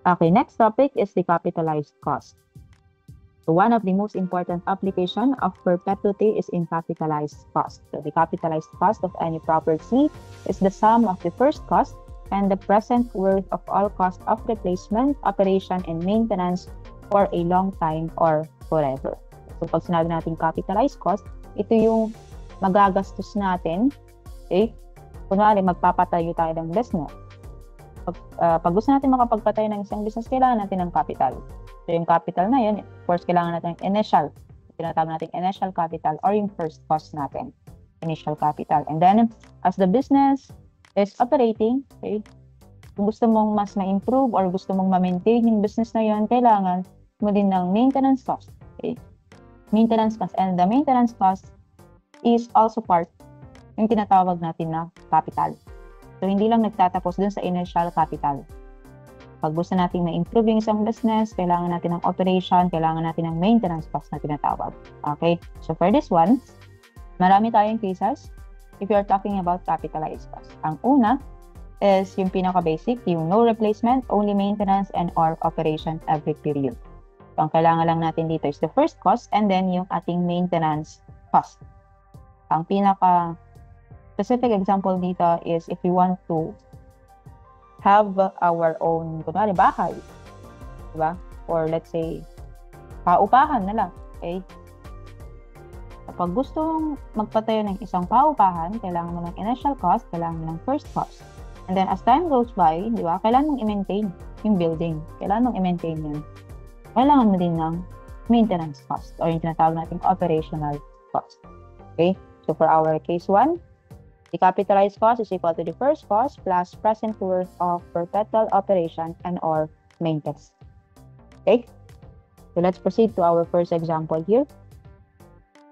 Okay, next topic is the capitalized cost. So one of the most important application of perpetuity is in capitalized cost. So the capitalized cost of any property is the sum of the first cost and the present worth of all cost of replacement, operation, and maintenance for a long time or forever. So pag sinabi natin capitalized cost, ito yung magagastos natin, okay? Kunwari, magpapatayo tayo ng business. Pag gusto natin makapagpatayo ng isang business, kailangan natin ng capital. So yung capital na yun, of course, kailangan natin ng initial. Tinatawag natin initial capital or yung first cost natin, initial capital. And then, as the business is operating, okay, kung gusto mong mas ma-improve or gusto mong ma-maintain yung business na yun, kailangan mo din ng maintenance cost. Okay? Maintenance cost. And the maintenance cost is also part yung tinatawag natin na capital. So, hindi lang nagtatapos dun sa initial capital. Pag gusto natin ma-improve yung isang business, kailangan natin ng operation, kailangan natin ng maintenance cost na tinatawag. Okay? So, for this one, marami tayong cases if you're talking about capitalized cost. Ang una is yung pinaka-basic, yung no replacement, only maintenance, and or operation every period. So, ang kailangan lang natin dito is the first cost and then yung ating maintenance cost. Ang pinaka-specific example dito is if we want to have our own, kunwari, bahay. Diba? Or let's say, paupahan na lang. Okay? Kapag gusto mong magpatayo ng isang paupahan, kailangan mo ng initial cost, kailangan mo ng first cost. And then as time goes by, di ba, kailangan mong i-maintain yung building. Kailangan mong i-maintain yun. Kailangan mo din ng maintenance cost or yung tinatawag natin operational cost. Okay? So for our case 1, the capitalized cost is equal to the first cost plus present worth of perpetual operation and or maintenance. Okay? So let's proceed to our first example here.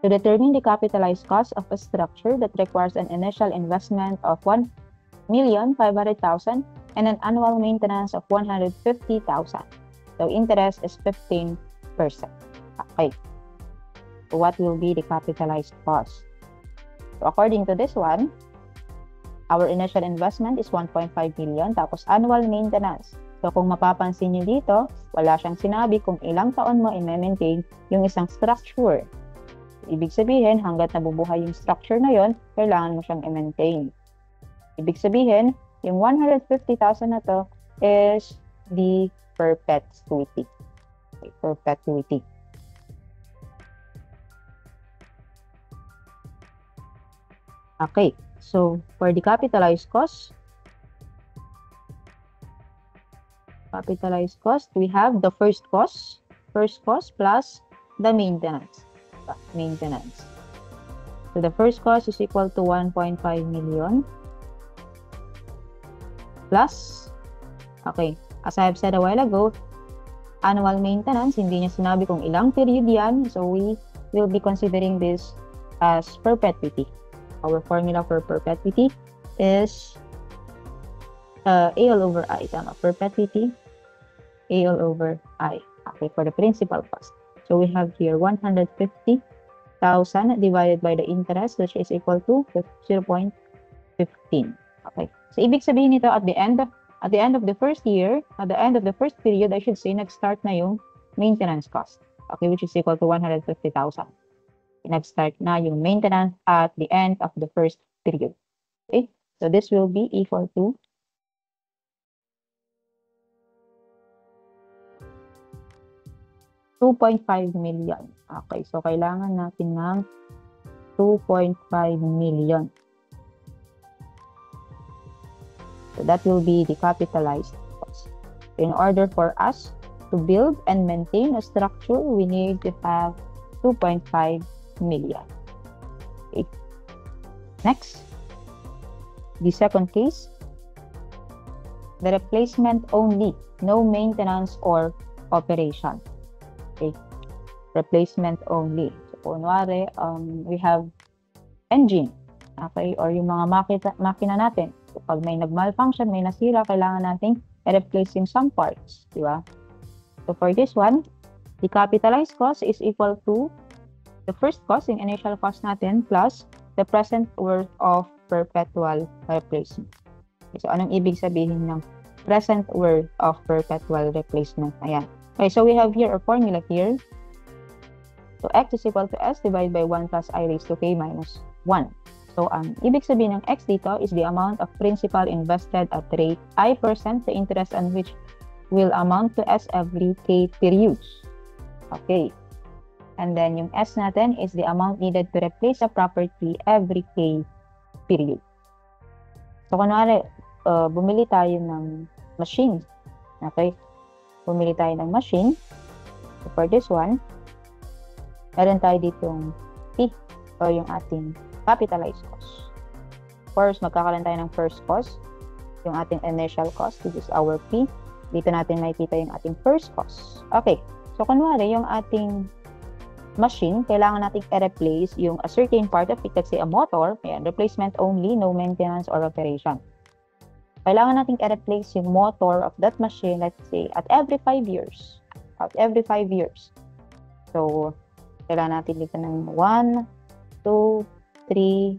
To determine the capitalized cost of a structure that requires an initial investment of 1,500,000 and an annual maintenance of 150,000. So interest is 15%. Okay. So what will be the capitalized cost? So according to this one, our initial investment is 1.5 million, tapos annual maintenance. So kung mapapansin niyo dito, wala siyang sinabi kung ilang taon mo i-maintain yung isang structure. Ibig sabihin, hanggat nabubuhay yung structure na yon, kailangan mo siyang i-maintain. Ibig sabihin, yung 150,000 na to is the perpetuity. Okay, perpetuity. Okay. So, for the capitalized cost, we have the first cost plus the maintenance. So, the first cost is equal to 1.5 million plus, okay, as I have said a while ago, annual maintenance, hindi niya sinabi kung ilang period yan, so we will be considering this as perpetuity. Our formula for perpetuity is A all over I. Tama. Perpetuity, A all over I. Okay, for the principal cost. So we have here 150,000 divided by the interest, which is equal to 0.15. Okay. So ibig sabihin nito at the end of the first year, at the end of the first period, I should say, nag-start na yung maintenance cost. Okay, which is equal to 150,000. Nag-start na yung maintenance at the end of the first period. Okay? So this will be equal to 2.5 million. Okay, so kailangan natin ng 2.5 million. So that will be the capitalized cost. In order for us to build and maintain a structure, we need to have 2.5 million. Okay. Next, the second case, the replacement only, no maintenance or operation. Okay, replacement only. So, kunwari, we have engine, okay, or yung mga makina natin. So, pag may nag-malfunction, may nasira, kailangan nating i-replace yung some parts, di ba? So, for this one, the capitalized cost is equal to the first cost, yung initial cost natin, plus the present worth of perpetual replacement. Okay, so, anong ibig sabihin ng present worth of perpetual replacement. Ayan. Okay, so we have here a formula here. So x is equal to s divided by 1 plus I raised to k minus 1. So, ang ibig sabihin ng x dito is the amount of principal invested at rate I%, the interest on which will amount to s every k periods. Okay. And then, yung s natin is the amount needed to replace a property every k period. So, kunwari, bumili tayo ng machine. Okay? Bumili tayo ng machine. So, for this one, meron tayo ditong P o yung ating capitalized cost. Of course, magkakaroon tayo ng first cost, yung ating initial cost, which is our P. Dito natin makikita yung ating first cost. Okay. So, kunwari, yung ating machine, kailangan nating i-replace yung a certain part of it, let's say a motor, ayan, replacement only, no maintenance or operation. Kailangan nating i-replace yung motor of that machine, let's say, at every 5 years. At every 5 years. So, kailangan natin dito ng 1, 2, 3,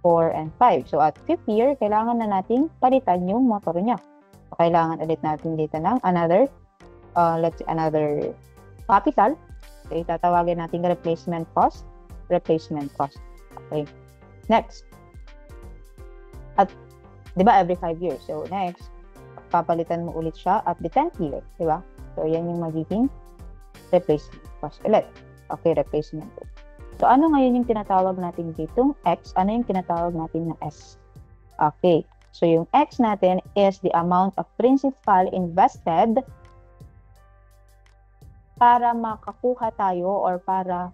4, and 5. So, at 5th year, kailangan na nating palitan yung motor niya. So, kailangan ulit natin dito ng another, let's say, another capital. So, itatawagin natin replacement cost. Replacement cost. Okay. Next. At, di ba, every 5 years. So, next, papalitan mo ulit siya at the 10th year. Di ba? So, yan yung magiging replacement cost ulit. Okay, replacement cost. So, ano ngayon yung tinatawag natin ditong x? Ano yung tinatawag natin na s? Okay. So, yung x natin is the amount of principal invested para makakuha tayo or para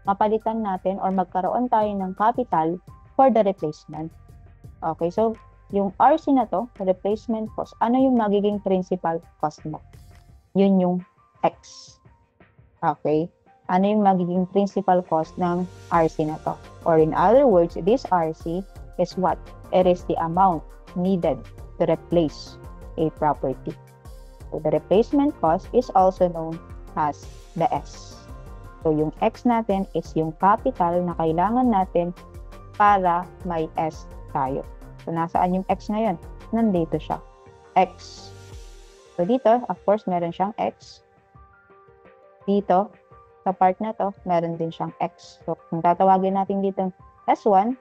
mapalitan natin or magkaroon tayo ng capital for the replacement. Okay. So, yung RC na to, replacement cost, ano yung magiging principal cost mo? Yun yung x. Okay. Ano yung magiging principal cost ng RC na to? Or in other words, this RC is what? It is the amount needed to replace a property. So, the replacement cost is also known as the S. So, yung X natin is yung capital na kailangan natin para may S tayo. So, nasaan yung X ngayon? Nandito siya. X. So, dito, of course, meron siyang X. Dito, sa part na to, meron din siyang x. So, kung tatawagin natin dito S1,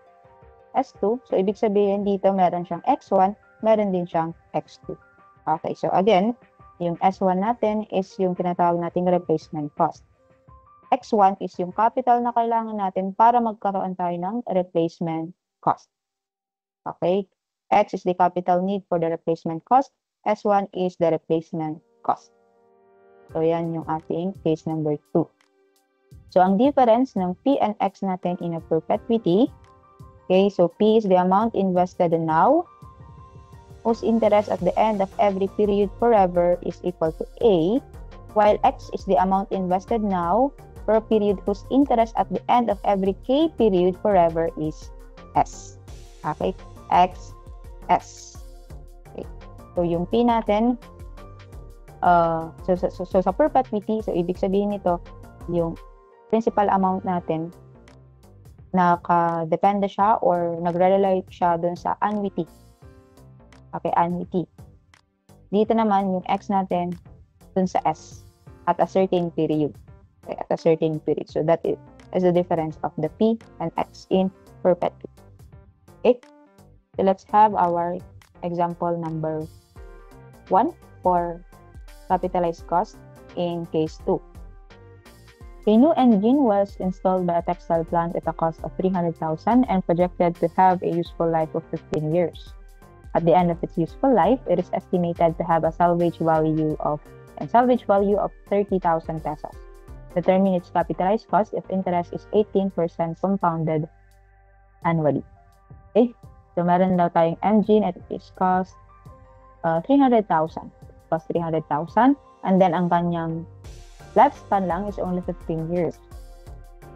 S2, so ibig sabihin dito meron siyang x1, meron din siyang x2. Okay, so again, yung S1 natin is yung tinatawag nating replacement cost. X1 is yung capital na kailangan natin para magkaroon tayo ng replacement cost. Okay, X is the capital need for the replacement cost. S1 is the replacement cost. So, yan yung ating case number 2. So, ang difference ng P and X natin in a perpetuity, okay, so P is the amount invested now, whose interest at the end of every period forever is equal to A, while X is the amount invested now for a period whose interest at the end of every K period forever is S. Okay, X, S. Okay. So, yung P natin, so sa perpetuity, so ibig sabihin nito, yung principal amount natin, nakadepende siya or nagre-rely siya dun sa annuity. Okay, annuity. Dito naman, yung X natin, dun sa S, at a certain period. Okay, at a certain period. So, that is the difference of the P and X in perpetuity. Okay, so let's have our example number 1 for capitalized cost in case 2. A new engine was installed by a textile plant at a cost of 300,000 and projected to have a useful life of 15 years. At the end of its useful life, it is estimated to have a salvage value of 30,000 pesos. Determine its capitalized cost if interest is 18% compounded annually. Okay, so meron daw tayong engine at its cost 300,000. Cost 300,000, and then ang kanyang lifespan lang is only 15 years.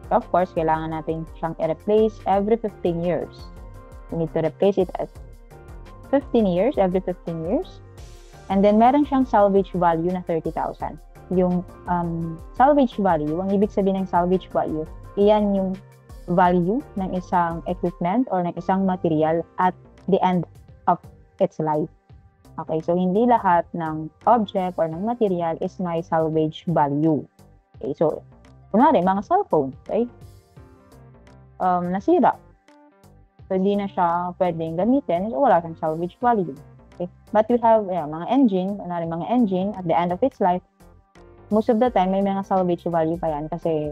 So of course, kailangan natin siyang i-replace every 15 years. We need to replace it at 15 years, every 15 years. And then, meron siyang salvage value na 30,000. Yung salvage value, ang ibig sabihin ng salvage value, iyan yung value ng isang equipment or ng isang material at the end of its life. Okay, so hindi lahat ng object or ng material is may salvage value. Okay, so kunwari, mga cellphone, okay? Nasira. So, hindi na siya pwedeng gamitin. So, wala siyang salvage value. Okay? But we have mga engine, kunwari mga engine, at the end of its life, most of the time, may mga salvage value pa yan kasi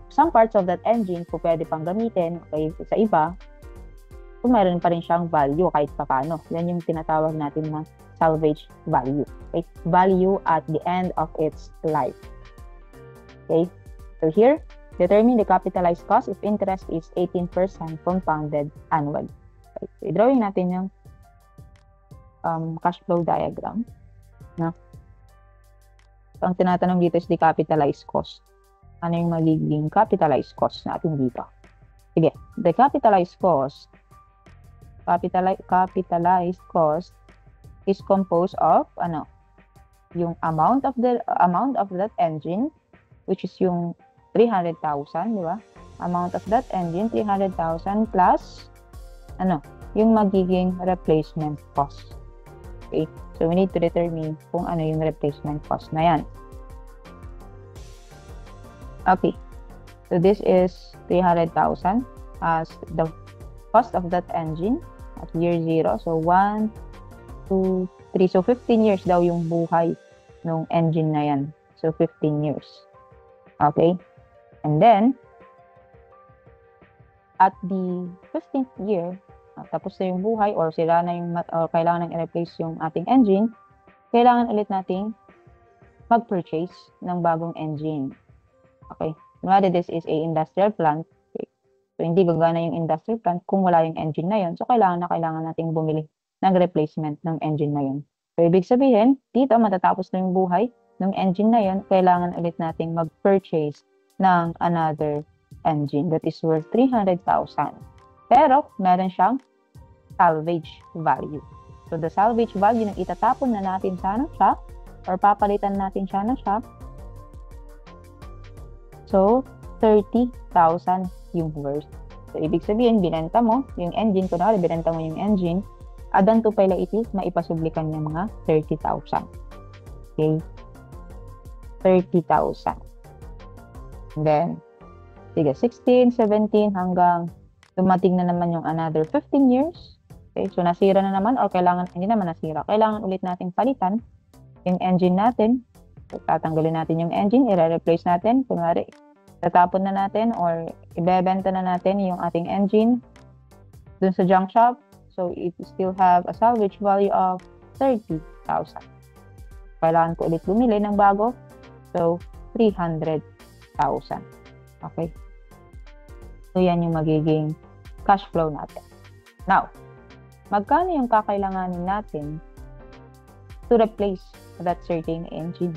some parts of that engine po pwede pang gamitin, okay, sa iba, kung meron pa rin siyang value kahit paano. Yan yung tinatawag natin na salvage value. Okay? Value at the end of its life. Okay? So here, determine the capitalized cost if interest is 18% compounded annually. Okay? So, drawing natin yung cash flow diagram. No? So, ang tinatanong dito is the capitalized cost. Ano yung magiging capitalized cost natin dito? Sige, the capitalized cost is composed of yung amount of that engine, which is yung 300,000, di ba? Amount of that engine 300,000 plus yung magiging replacement cost. Okay? So we need to determine kung ano yung replacement cost na yan. Okay. So this is 300,000 as the cost of that engine at year 0. So 1, 2, 3. So 15 years daw yung buhay ng engine na yan. So 15 years. Okay? And then, at the 15th year, tapos na yung buhay or sira na yung kailangan nang i-replace yung ating engine, kailangan ulit nating mag-purchase ng bagong engine. Okay. Kunwari, this is a industrial plant. Okay. So, hindi gagana yung industrial plant kung wala yung engine na yun. So, kailangan nating bumili ng replacement ng engine na yun. So, ibig sabihin, dito matatapos na yung buhay ng engine na yun, kailangan ulit nating mag-purchase ng another engine that is worth 300,000. Pero, meron siyang salvage value. So, the salvage value na itatapon na natin sana siya or papalitan natin sana siya. So, 30,000 yung worth. So, ibig sabihin, binenta mo yung engine. Kunwari, binenta mo yung engine. Adan to pala iti, maipasublikan niya mga 30,000. Okay? 30,000. And then, sige, 16, 17, hanggang dumating na naman yung another 15 years. Okay, so nasira na naman or hindi naman nasira. Kailangan ulit nating palitan yung engine natin. So, tatanggalin natin yung engine, i-replace natin. Kunwari, tatapon na natin or ibebenta na natin yung ating engine dun sa junk shop. So, it still have a salvage value of 30,000. Kailangan ko ulit bumili ng bago. So, 300,000. Okay? So, yan yung magiging cash flow natin. Now, magkano yung kakailanganin natin to replace that certain engine?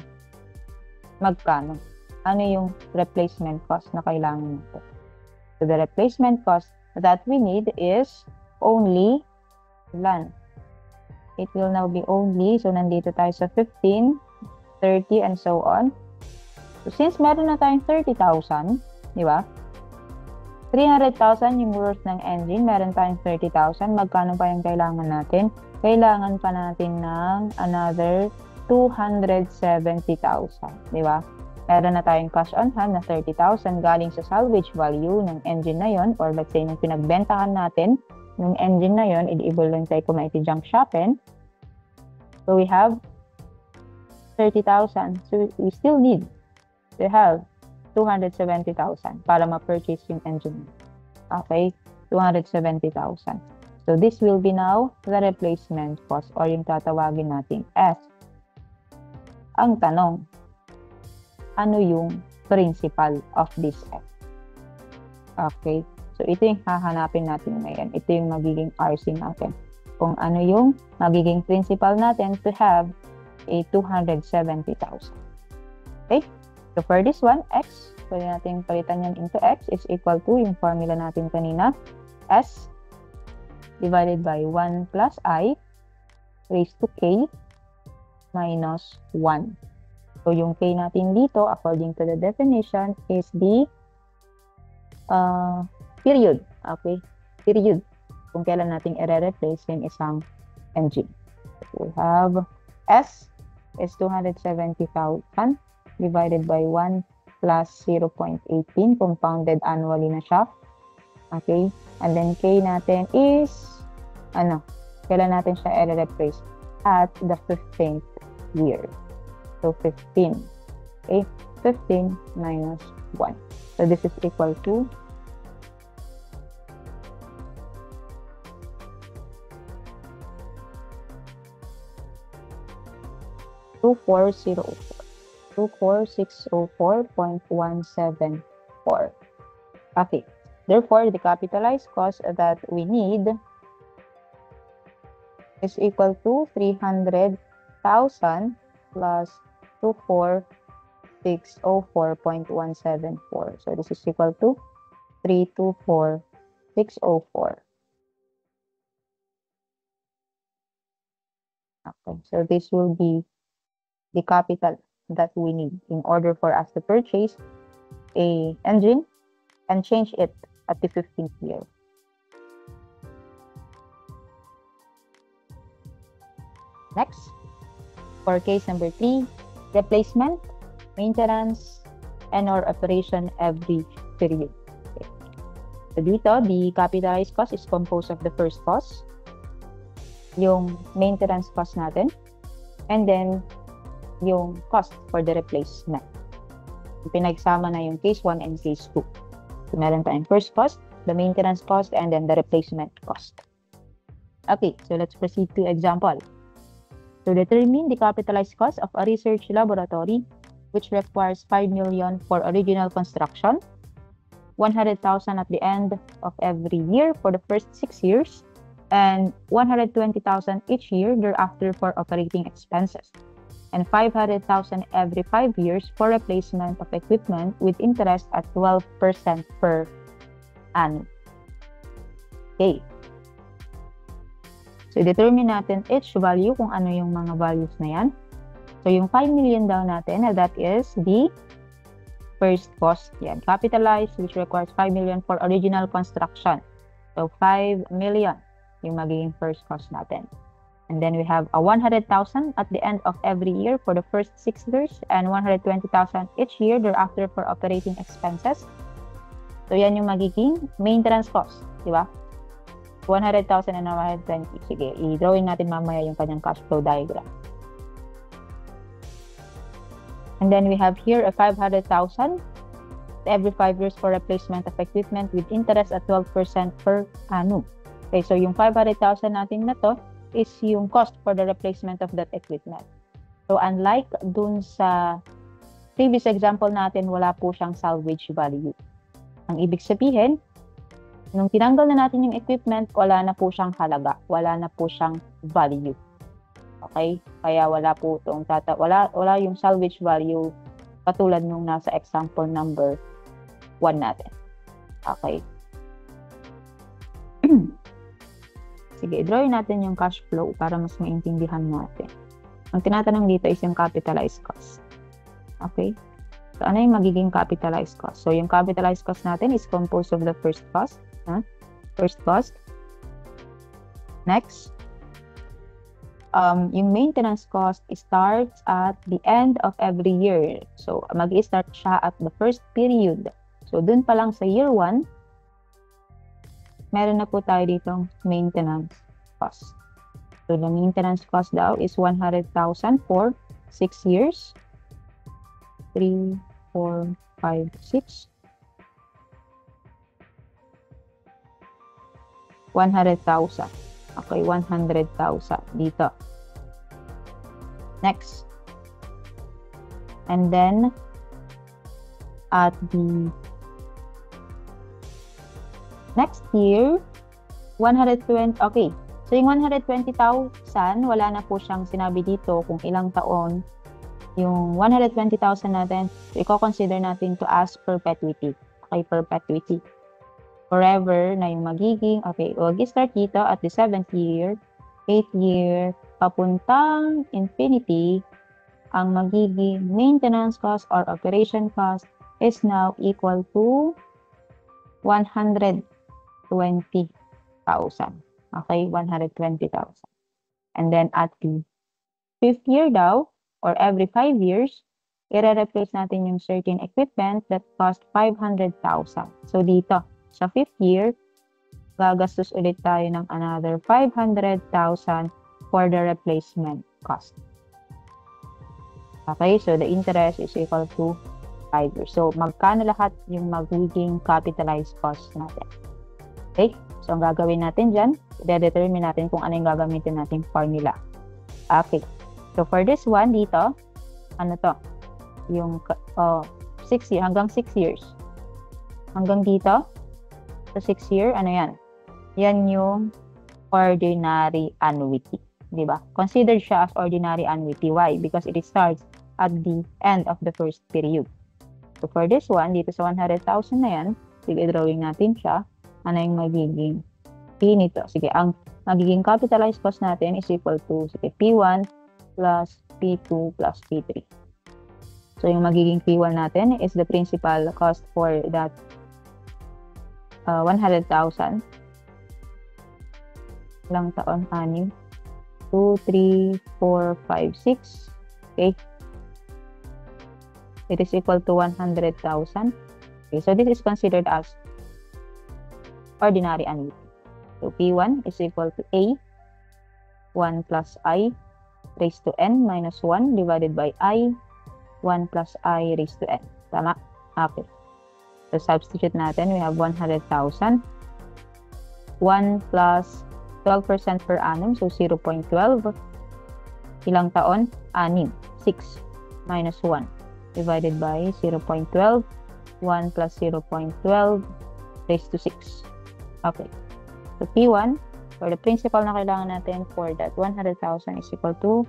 Magkano? Ano yung replacement cost na kailangan natin? So, the replacement cost that we need is only it will now be only, so nandito tayo sa 15, 30, and so on. So, since meron na tayong 30,000, di ba? 300,000 yung worth ng engine, meron tayong 30,000. Magkano pa yung kailangan natin? Kailangan pa natin ng another 270,000, di ba? Meron na tayong cash on hand na 30,000 galing sa salvage value ng engine na yon, or let's say, nung pinagbentahan natin yung engine na yon, i-evaluate tayo kung may junk shopping. So, we have 30,000. So, we still need to have 270,000 para ma-purchase yung engine. Okay? 270,000. So, this will be now the replacement cost or yung tatawagin natin as. Ang tanong, ano yung principal of this F? Okay? So, ito yung hahanapin natin ngayon. Ito yung magiging RC natin. Kung ano yung magiging principal natin to have a 270,000. Okay? So, for this one, X, pwede natin palitan yan into X is equal to yung formula natin kanina, S divided by 1 plus I raised to K minus 1. So, yung K natin dito, according to the definition, is the period. Okay? Period. Kung kailan natin i-replace yung isang engine. We have S is 270,000 divided by 1 plus 0.18 compounded annually na siya. Okay? And then K natin is, kailan natin siya i-replace? At the 15th year. So 15. Okay? 15 minus 1. So this is equal to 24604.174. Okay. Therefore, the capitalized cost that we need is equal to 300,000 plus 24604.174. So this is equal to 324,604. Okay, so this will be the capital that we need in order for us to purchase a engine and change it at the 15th year. Next, for case number 3, replacement, maintenance, and/or operation every period. Okay. So dito, the capitalized cost is composed of the first cost, yung maintenance cost natin, and then yung cost for the replacement. Pinagsama na yung case 1 and case 2. So meron tayong first cost, the maintenance cost, and then the replacement cost. Okay, so let's proceed to example. To determine the capitalized cost of a research laboratory, which requires 5 million for original construction, 100,000 at the end of every year for the first 6 years, and 120,000 each year thereafter for operating expenses, and 500,000 every 5 years for replacement of equipment with interest at 12% per annum. Okay. So, determine natin each value kung ano yung mga values na yan. So, yung 5 million daw natin, that is the first cost. Yan, capitalized, which requires 5 million for original construction. So, 5 million yung magiging first cost natin. And then we have a 100,000 at the end of every year for the first 6 years and 120,000 each year thereafter for operating expenses. So, yan yung magiging maintenance cost, di ba? 100,000 and 120. Sige, i-drawing natin mamaya yung kanyang cash flow diagram. And then we have here a 500,000 every 5 years for replacement of equipment with interest at 12% per annum. Okay, so yung 500,000 natin na to is yung cost for the replacement of that equipment. So unlike dun sa previous example natin, wala po siyang salvage value. Ang ibig sabihin, nung tinanggal na natin yung equipment, wala na po siyang halaga, wala na po siyang value. Okay? Kaya wala po itong wala yung salvage value katulad nung nasa example number 1 natin. Okay? Sige, drawin natin yung cash flow para mas maintindihan natin. Ang tinatanong dito is yung capitalized cost. Okay? So, ano yung magiging capitalized cost? So, yung capitalized cost natin is composed of the first cost. First cost. Next, yung maintenance cost starts at the end of every year. So, mag-i-start siya at the first period. So, dun pa lang sa year 1, meron na po tayo ditong maintenance cost. So, the maintenance cost daw is 100,000 for 6 years. 3, 4, 5, 6. 100,000. Okay, 100,000 dito. Next. And then, at the next year, 120, okay. So, yung 120,000, wala na po siyang sinabi dito kung ilang taon. Yung 120,000 natin, so, i-consider natin to as perpetuity. Okay, perpetuity. Forever na yung magiging, okay, mag-start dito at the 7th year, 8th year, papuntang infinity, ang magiging maintenance cost or operation cost is now equal to 120,000. Okay, 120,000. And then at the 5th year daw, or every 5 years, i-replace natin yung certain equipment that cost 500,000. So dito, sa 5th year, gagastos ulit tayo ng another 500,000 for the replacement cost. Okay, so the interest is equal to 5 years. So magkano lahat yung magiging capitalized cost natin? Okay, so ang gagawin natin dyan, i-determine natin kung ano yung gagamitin natin formula. Okay, so for this one dito, ano to? Yung 6 years, hanggang 6 years. Hanggang dito, sa 6 year, ano yan? Yan yung ordinary annuity. Diba? Considered siya as ordinary annuity. Why? Because it starts at the end of the first period. So for this one, dito sa 100,000 na yan, sige, drawing natin siya. Ano yung magiging P nito? Sige, ang magiging capitalized cost natin is equal to, sige, P1 plus P2 plus P3. So yung magiging P1 natin is the principal cost for that 100,000. Ilang taon? 6, 2, 3, 4, 5, 6. Okay. It is equal to 100,000. Okay, so this is considered as ordinary annuity. So P1 is equal to A, 1 plus I raised to N minus 1 divided by I, 1 plus I raised to N. Tama? Okay. So substitute natin, we have 100,000. 1 plus 12% per annum, so 0.12. Ilang taon? 6. 6 minus 1 divided by 0.12. 1 plus 0.12 raised to 6. Okay. So P1, for the principal na kailangan natin for that 100,000 is equal to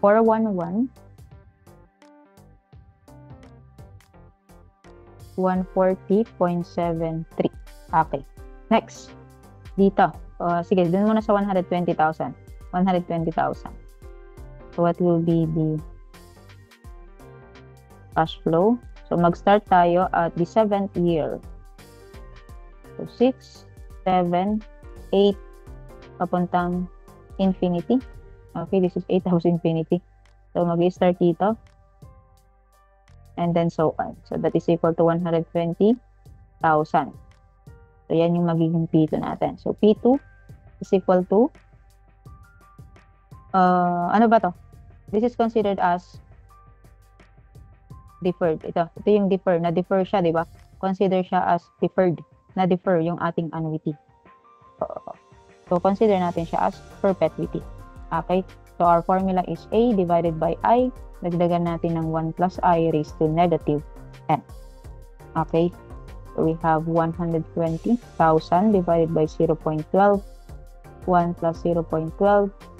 411 140.73. Okay. Next. Dito. Sige, dun muna sa 120,000. 120,000. So, what will be the cash flow? So, mag-start tayo at the 7th year. So, 6, 7, 8, papuntang infinity. Okay, this is 8,000 infinity. So, mag-start dito. And then so on. So, that is equal to 120,000. So, yan yung magiging P2 natin. So, P2 is equal to, ano ba to? This is considered as deferred. Ito yung defer. Na-defer siya, di ba? Consider siya as deferred. Na-defer yung ating annuity. So, consider natin siya as perpetuity. Okay? So, our formula is A divided by I. Dagdagan natin ng 1 plus I raised to negative N. Okay? So, we have 120,000 divided by 0.12. 1 plus 0.12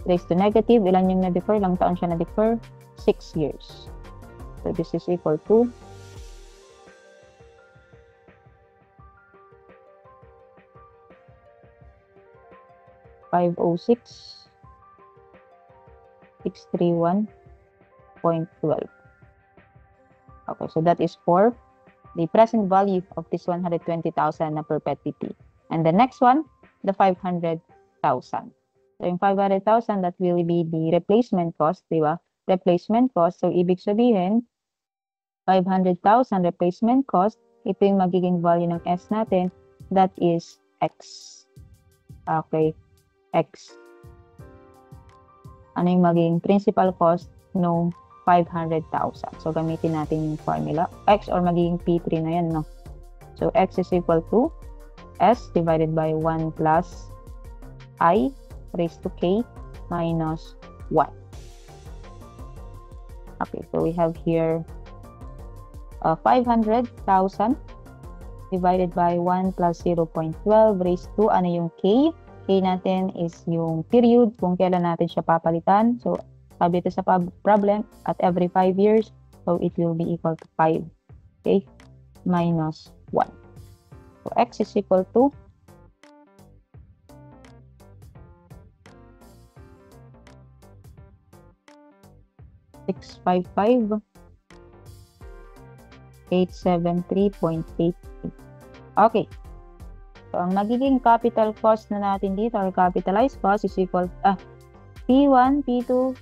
raised to negative. Ilan yung na-defer? Ilang taon siya na-defer? 6 years. So, this is equal to 506 631.12. Okay, so that is for the present value of this 120,000 na perpetuity. And the next one, the 500,000. So yung 500,000, that will be the replacement cost, di ba? Replacement cost. So ibig sabihin, 500,000 replacement cost, ito yung magiging value ng S natin, that is X. Okay, X. Ano yung magiging principal cost no 500,000. So, gamitin natin yung formula. X or magiging P3 na yan, no? So, X is equal to S divided by 1 plus I raised to K minus 1. Okay, so we have here 500,000 divided by 1 plus 0.12 raised to, ano yung K? K natin is yung period kung kailan natin siya papalitan. So, sabi ito sa problem, at every 5 years, so it will be equal to 5. Okay? Minus 1. So, X is equal to 655,873.88. Okay. So, ang magiging capital cost na natin dito, or capitalized cost is equal P1, P2,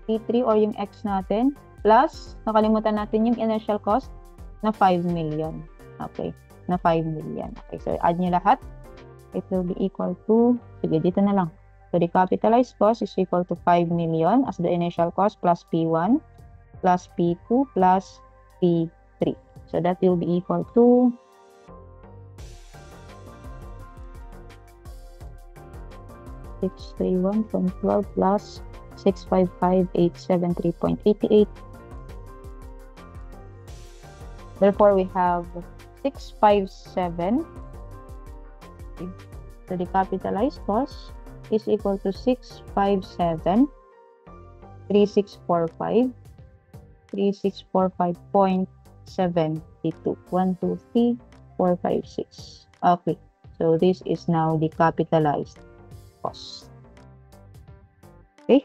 P3, or yung X natin, plus, nakalimutan natin yung initial cost na 5 million. Okay, na 5 million. Okay, so add nyo lahat. It will be equal to, sige, dito na lang. So, the capitalized cost is equal to 5 million as the initial cost plus P1, plus P2, plus P3. So, that will be equal to 631.12 plus 655,873.88. Therefore, we have 657. Okay. So, the capitalized cost is equal to 657,3645, 3645.72. 1, 2, 3, 4, 5, 6. Okay. So, this is now the capitalized cost. Okay.